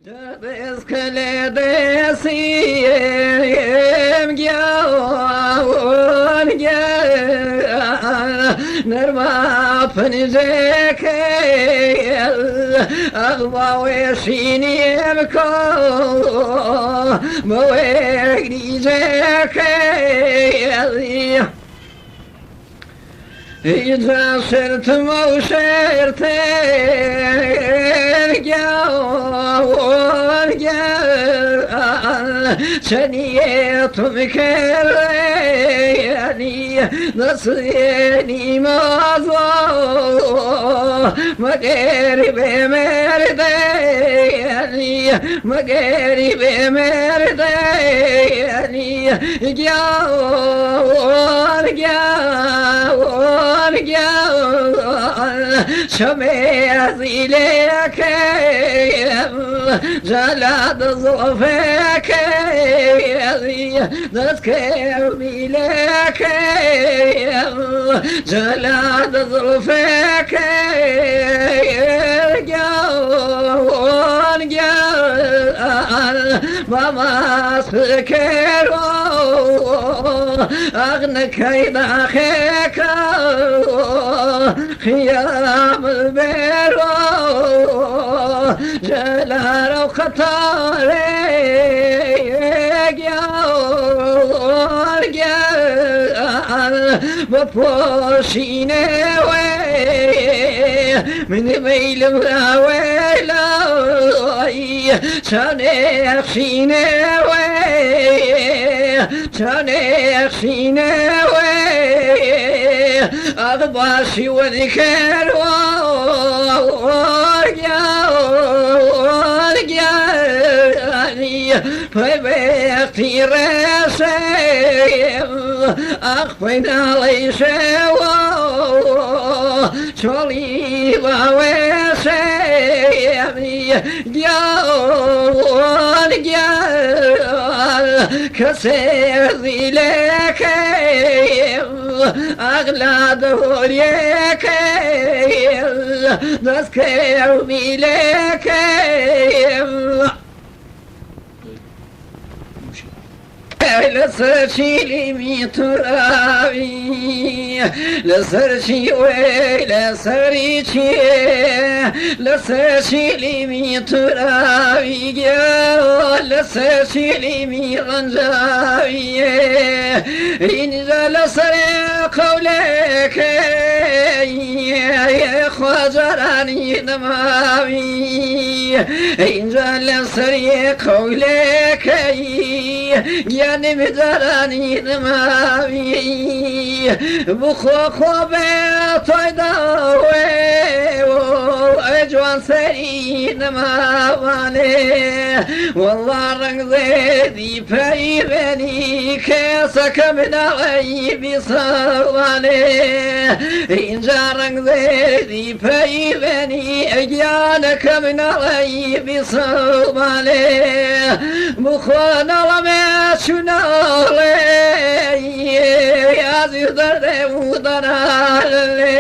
Dez kale desiyem gavun gel Nerma pnizekel Agba ve şiniyem ko Mwe gnizekel İza sırtıma uşerter gavur gel Seniyetum kerreyani nasıl yenim azva Magerib merdeyani Magerib merdeyani Gavur gavur شميز إليك جلاد ظفك نذكر إليك جلاد ظفك ماما سكروا أغنى كيد أخيك خيام البيرو جلال وخطاري بفوشيني من ميل ولا شاني أخشيني أغباشي وذكر فبيختي راسي أخفينا ليس شولي وواسي جال كسير ذيلك أغلى دوليك نذكر بيلك لسرشي لي ترابي لسرشي ولسرشي لسرشي لي ترابي لسرشي لي غنجاوي إن لسر قولك يا خواجراني دماوي إن لسر قولك يعني مدراني دماوي بخو خوبه تويداوي وأجوان سري دماواني والله رنگ زيدي بيبني كيسك من غيبي صواني إنجا رنگ زيدي بيبني أجيانك من غيبي صواني بخوانا لمي شنالي يا زيدر ودنالي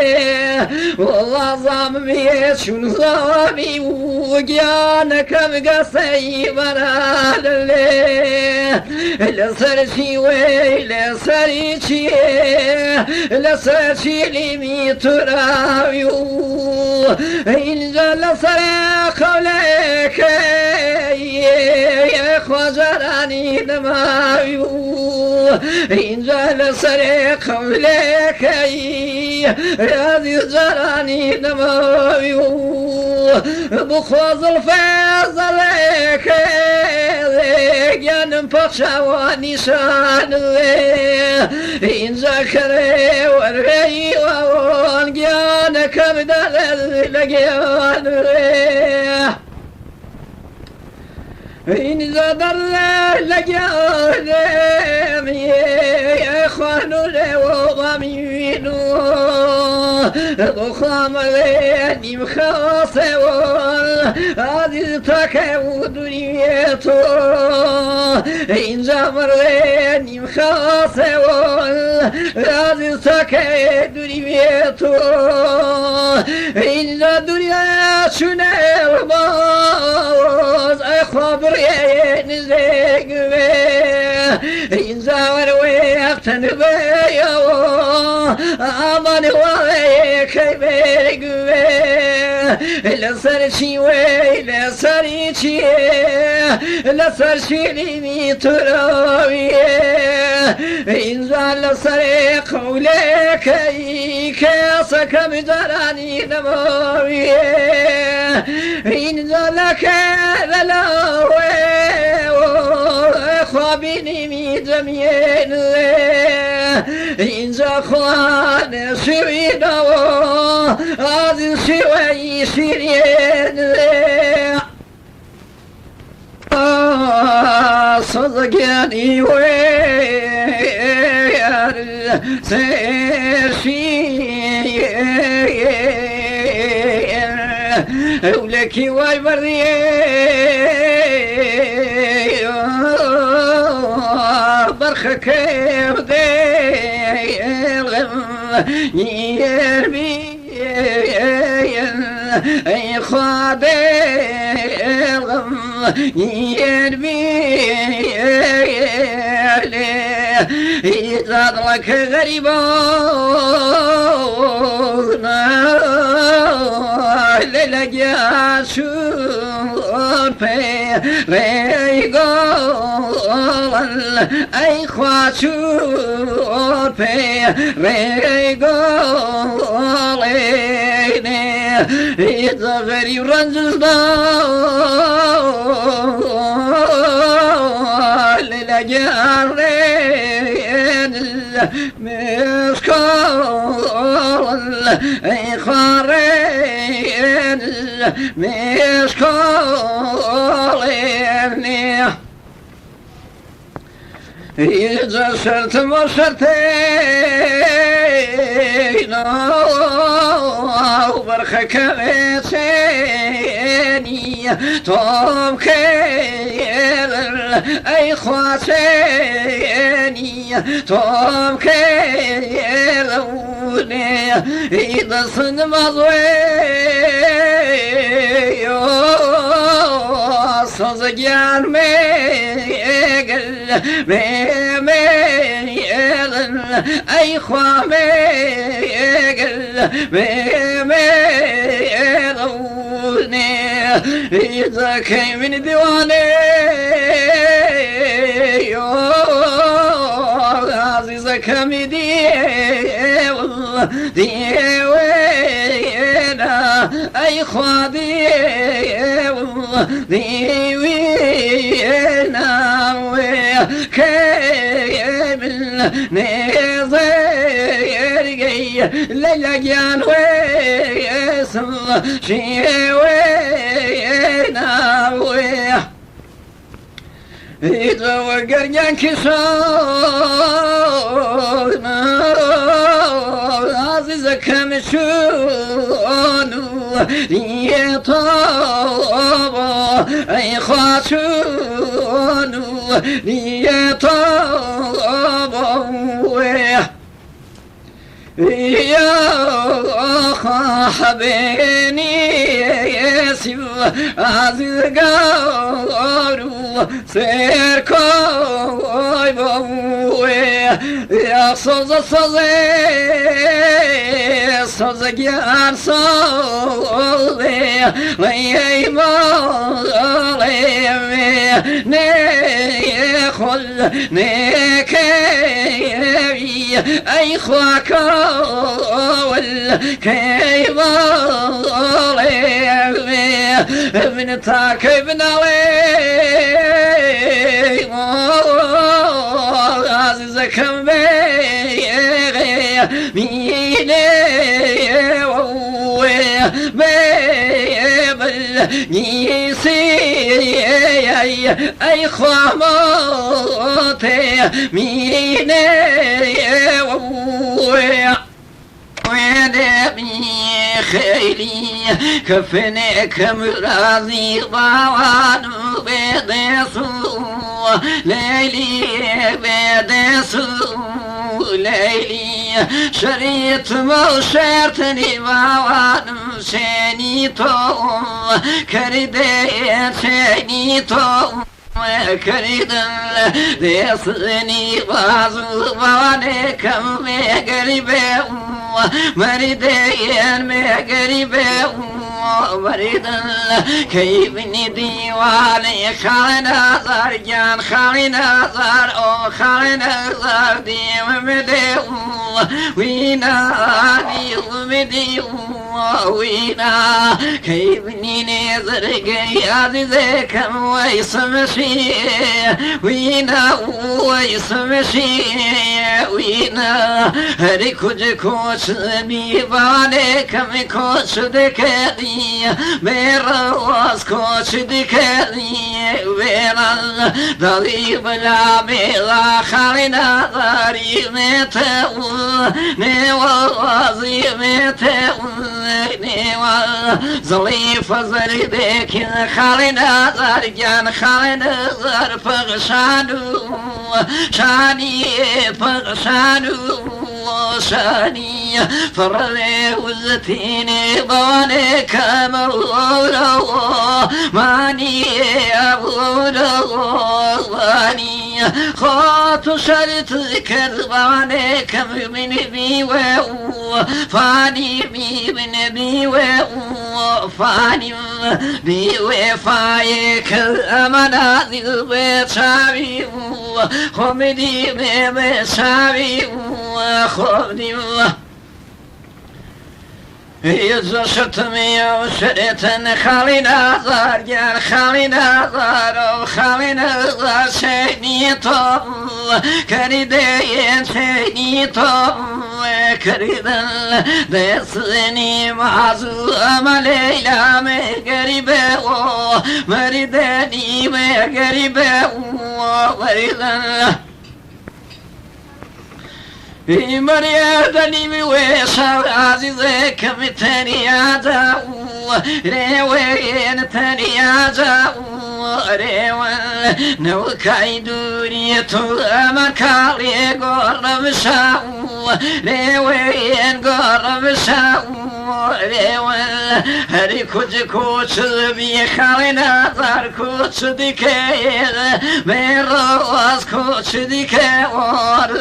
والله ظامي شن ظامي وجانك بقصي برالي لسرشي ويلسرشي لسرشي لمي تراويو إن جل سرق لك يا خواجراني دماويو إن جل سرق لك يا ذي جراني دماويو بخوز الفيض لك جانم بخشواني شان إن ذكري ورغي وون جانك بدل لقيان إن زدر لجانم يا إخوان وغمينو ضخام ليني مخاصون هذه تكو دنيتو إن زمر ليني مخاصون هذه تكو دنيتو إن الدنيا شنو الباز خبرين زيقبي ينزاور ويقتن بيو أمان ويك بيقبي لسرشي ويلسرشي لسرشي لي تراوي إنزال لسرق ولك كاسك بدراني نموي إنزال لك للاوي خوابيني ميدمين إنزال خوان سوينا هذا سوي سيرين صدقني وير سيرشي ولكي والبردي برخك يبدي يربي أي خادم يربي يتضلك غريبون للجاسون في ريقول أي خواتون في ريقول إذا غريب رنزنا للجارين مسكول أي خارين مسكولين إذا سرت وسرتين وبرخك لساني توم كيل أي خواتيني توم كيلوني إذا صن مضوي صزجان ميقل ميميل أي خوا ميقل ميميلوني إذا كي من ديواني عزيزة كمدي ديوينا أي خوا ديوينا وكامل نظيري للجان ويسل شيوينا إذا وقرن كسون عزيزة كمشون ليطاب أي خاتون ليطاب يا حبيني يسوع عزيز قارو سيركوي بوي يا صوز جان صوزي لي مالي نخل نكي أي خواكول كيمالي من تاكب نالي عزيزة كم بيغي ميني بيبل نيسي أي خواماتي ميني ودمي خيري كفنك مرازي ضوان بدسو ليلي بدسو leyli şeritme şertini vavanım seni tom keride seni tom Keridan desni vazu vane kam me garibe maridayan me garibe maridan kayfini diwani khalina zar jan khalina zar o khalina zar dimede wina dimede wina kayfini nezar gay azize kam ويسمشي وينا ويسمشي وينا هري كوج كوش بيباني كم كوش دكري ميرا واس كوش دكري وينا دالي بلا ميلا خالنا داري متو نوازي متو نوا زليف زردك خالنا زرجان خالنا زر فغشانو شاني فغشانو شاني فرلي وزتيني باني كمولو ماني أبولو ماني خاطو شرط كذباني كم من بيوه فاني من بيوه فاني بيوه فايك المنازل بيتشابي خمدي بيتشابي خمدي يزشتمي وشريتن خالنا زار جار خالنا زار خالنا زار شيني طم كريدين شيني طم كريدن دسني معزو أمليلا مغربة مردني مغربة مردن مريدني ويشار عزيزك متنيادا ريوين تنيادا ريوين نو كايدوريتو أمكالي قرب شاو ريوين قرب شاو ريوين هري كوج كوش بيخالنا زار كوش ديكير ميروز كوش ديكير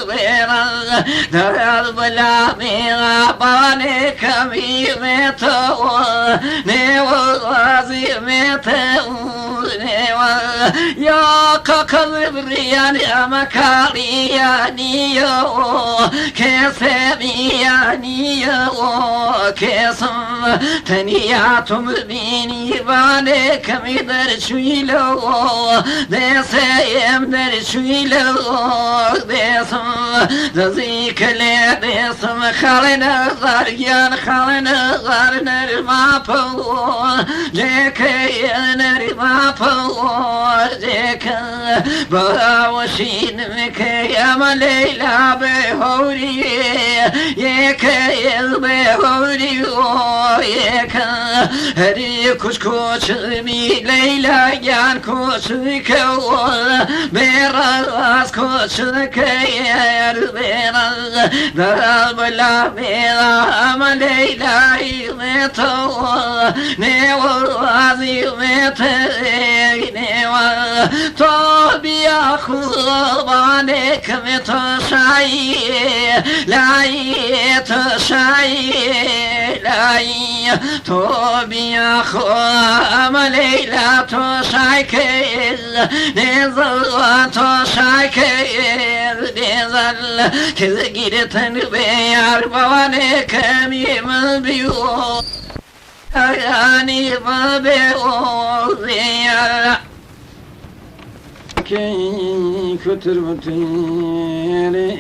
بيران دار بلا ميغا باني كمي ميتو نيوازي ميتو نيوازي يا كاكالبرياني أمكالياني يو كسبياني يو كسم تنياتم بيني باني كمي درشويلو دسيم درشويلو دسم دزيك لي دسم خالنا غاريان خالنا غارنا ما بو جيكي ما بو جيك باوشين مكي يا مليلا بهوري يكي بهوري يك هري كوش كوش مي ليلا جان كوش كو ميراس كوش كير ميراس دار بلا ميرا مليلا يمتو نيوازي متي نيوا توبيا خلباني كمتو شاي لاي تشاي لاي توبيا خلام ليلا تشاي كيل نزل تشاي كيل نزل كل جيرتن بيار بواني كمي مبيو يعني مبيو بيار كي كتر بتيري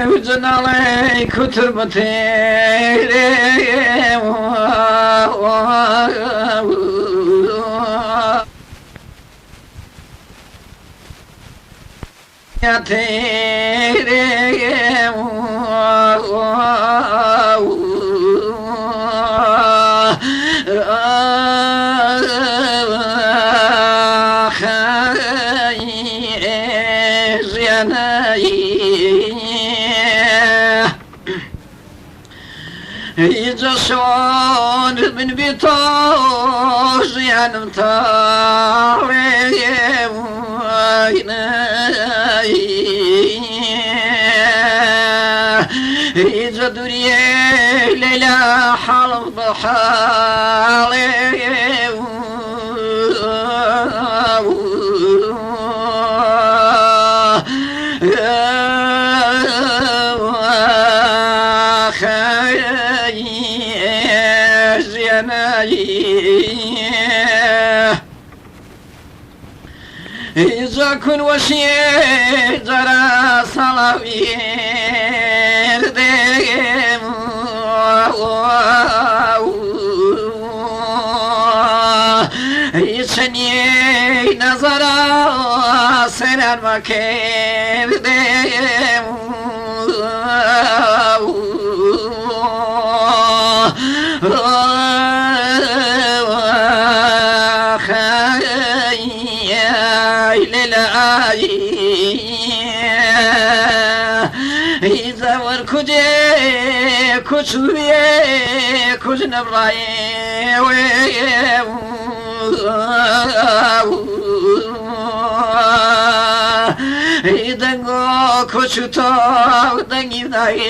وزن علي كتر بتيري يا تيري يجسون من بيطاش يعني يجدري ليلى حلف بحالي إذا كن وشي جرى صلوير ديم يسني نظر سنر مكير ديم إذا وركجي كشوية كش نبراي إذا غو كشوتو دنگي داي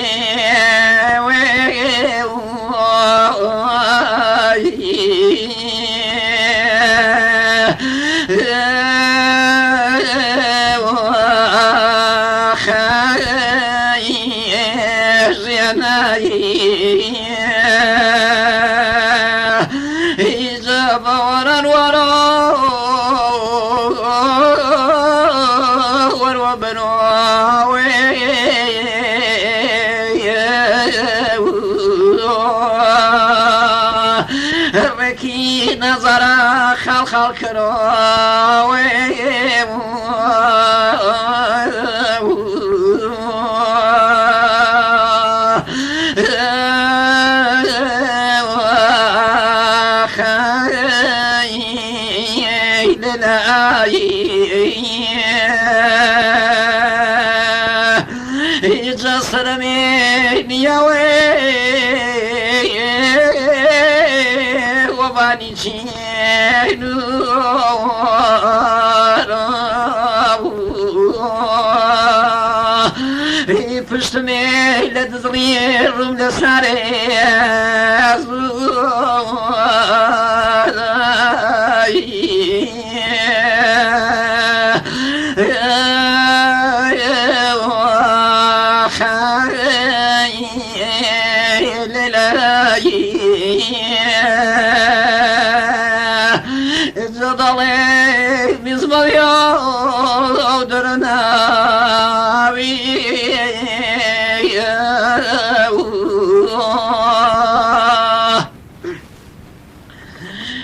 إذا بورا ورا بنوا ركي نظر خال كراوي إذا صرمين يا وباني شينو فشتمي لتزغير من ساري ضلي مزمر يا درناوي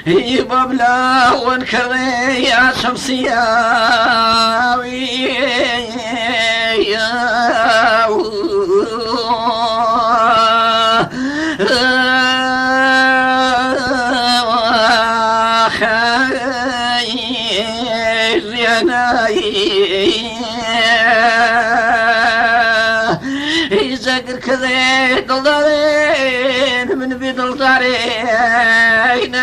يبابلا وانكري يا شمسياوي يزقر كذا دلدارين من بدل دارين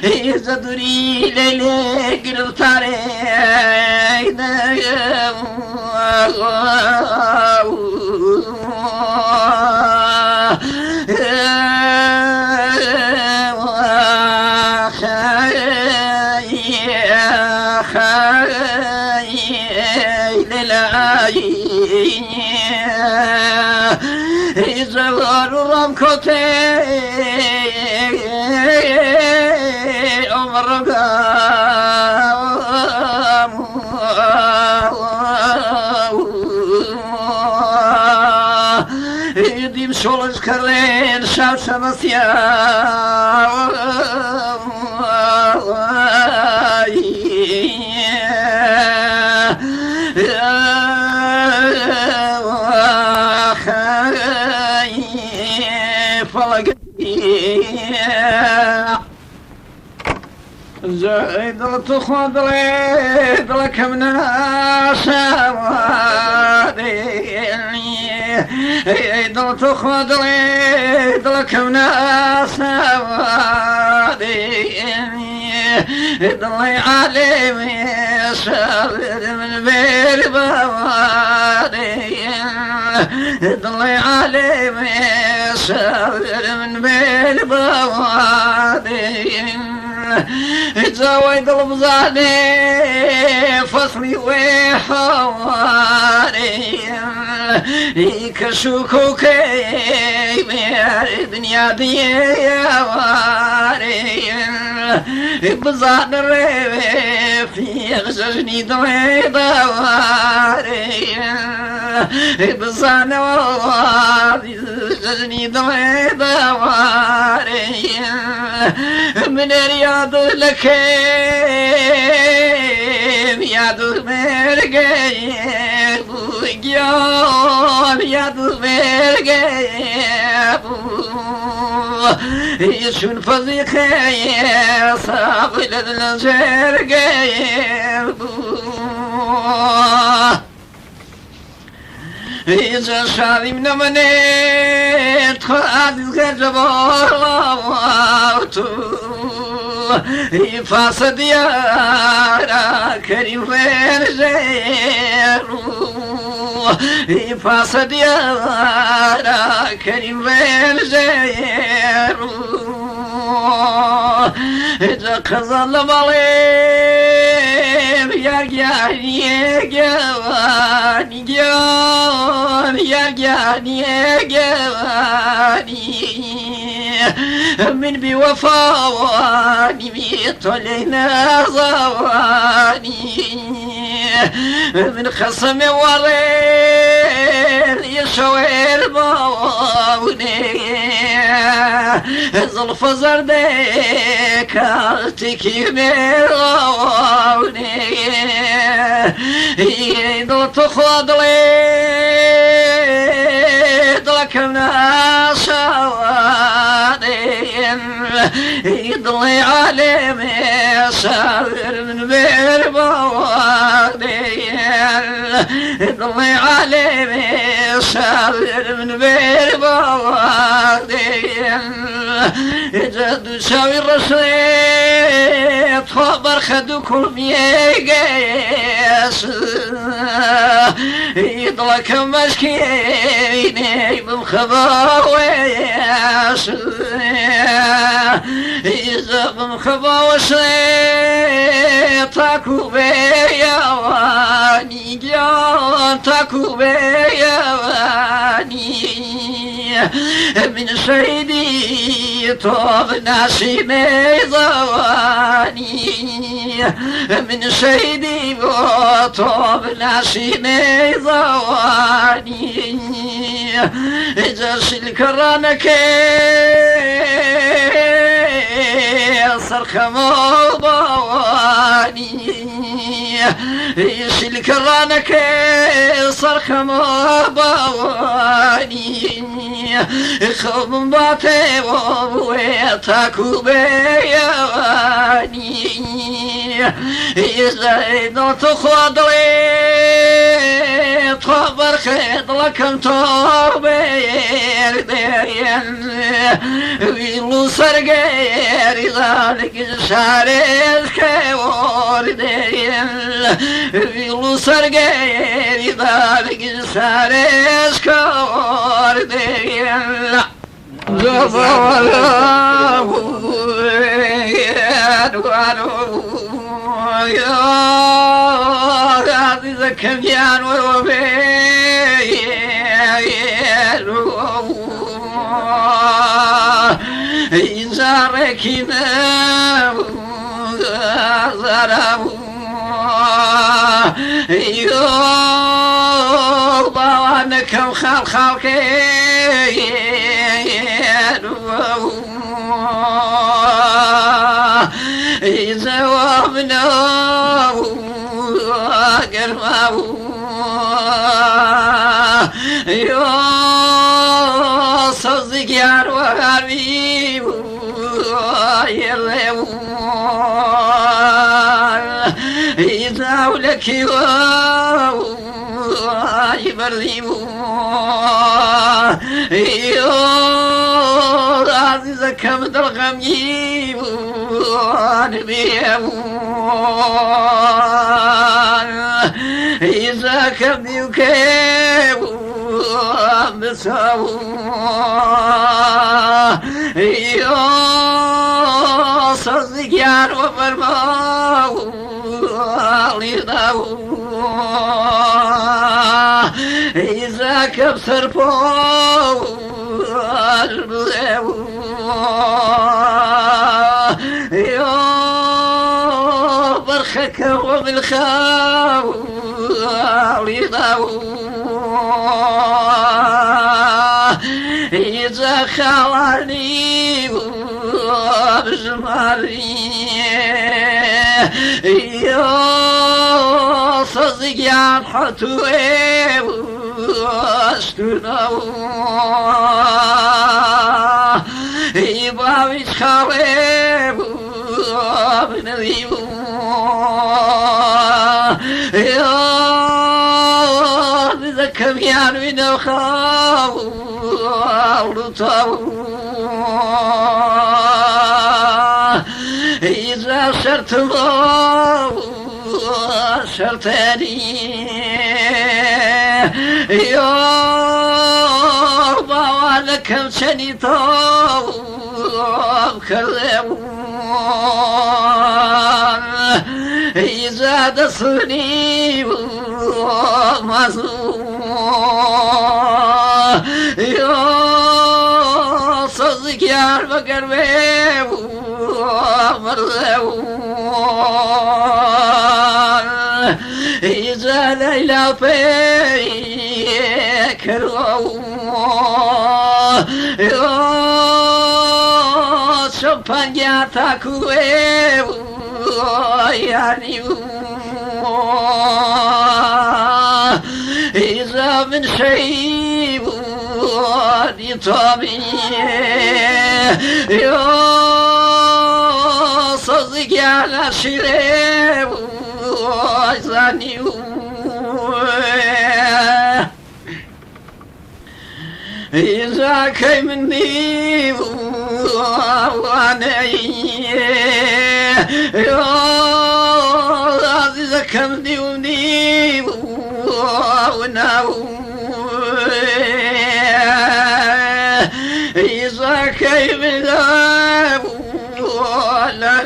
يزدري ليلي قلب تارين زغار رام كوتي عمر قام يديم شولج كرين شاب شمسيا زايد التخوض ليد لك منها سوادي دل تخوض لي دلكم سوادي دلي عليمي سالد من بير بوادي دلي عليمي سالد من بير بوادي زويد البزاني فصلي وحواري يكشوكو كي مير الدنيا دي يا واري بزان الريبي في غزجني دوي دواري بزان واري غزجني دوي دواري من رياض لك يا مرقي بوجيان يا مرقي يشون فضيخي صابل الجرقي إذا شادي من منيت خادي غجبارتو يفاسد يا كريم وين زيرو يفاسد يا كريم وين زيرو إذا خزل بالي يا جاني من بوفاني بيطلعنا زواني من خصم ورين يشوير باوني ظلف زردك ارتكي ميروني يدل تخوض لي دلكنا سوادي يضلي عليمي ساور من بير بوادي يضلي عليمي ساور من بير بوادي جد ساوي الرصيد خبر خدو كل ميقاس يضلك مسكيني بمخبا وياس إذا بمخبا وسيط تاكو بيا واني جان تاكو بيا واني من سيدي طاب ناسيني ضواني من سيدي طاب ناسيني ضواني إذا سلك رانك صرخ موضواني يسلك رانك صرخ موضواني خوب باتي وويتاكو بيواني إذا تخوض لي خبر خيط لكم توبير دين ويلو سرقير ذلك شاريز كيور دين ويلو سرقير ذلك شاريز كيور دين كم جان إذا ركنا ضوانكم خالك إذا وابنا قرمه صدق يا روحي يلو إذا لك يبردي عزيزك مدر غمي نبيه إذا كبدي وكيب بساو صدق يا وبرماو ليضاو إذا كبسر بو برخك وبالخاو ليضاو إذا خواني بجمالي صدق يا حتوي واشتناو يباوي خاوي بنذيب ذكر يعني من الخاو ورطاو إذا شرت الله شرتني يا لك شني طاب كذب إذا دصني يا صدق يا بقربي مرضو إذا ليلى فيك يا شوفان يا تاكوي يعني إذا من شيء يطابي يا صدق يا غشيري وعزاني إذا كي مني وانا يا إذا كمني وني وناو إذا كي مني وانا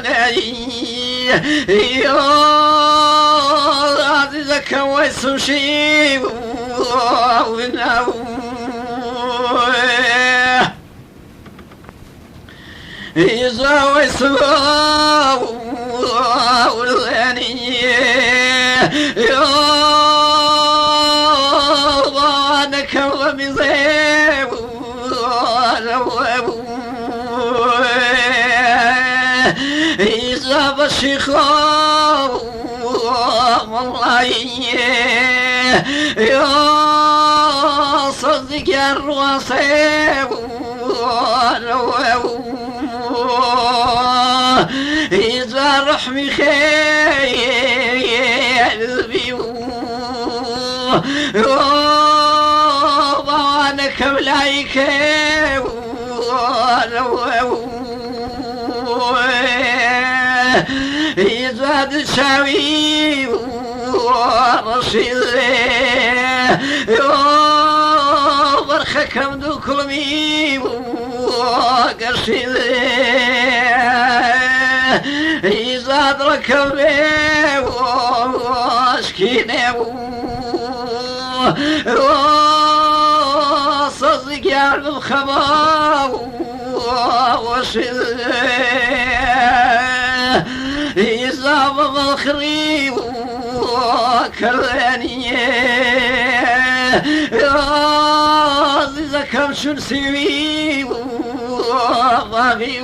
يا إذا كوي سوشي وناو إذا ويسوا والغني يا ضانك ومزيب إذا بشيخا والله يا صدق يا الرواصيب إذا رحمي خير بيو وانا كملايك إذا تساوي رشيد برخك مدو كلمي وقرشيد إذا ركبي واشكيني صدق يا الخبا وشيد إذا بخري وكراني إذا كم شن سوي وغاغي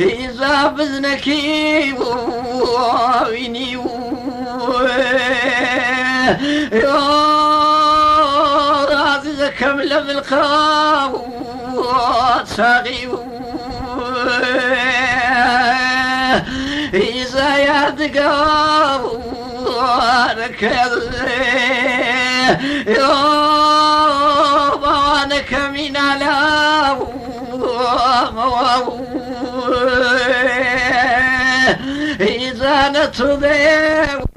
إذا بذنكي وعيني إذا كم لم القاوات ساغي إذا دقارك يومانك من علام إذا نتضيق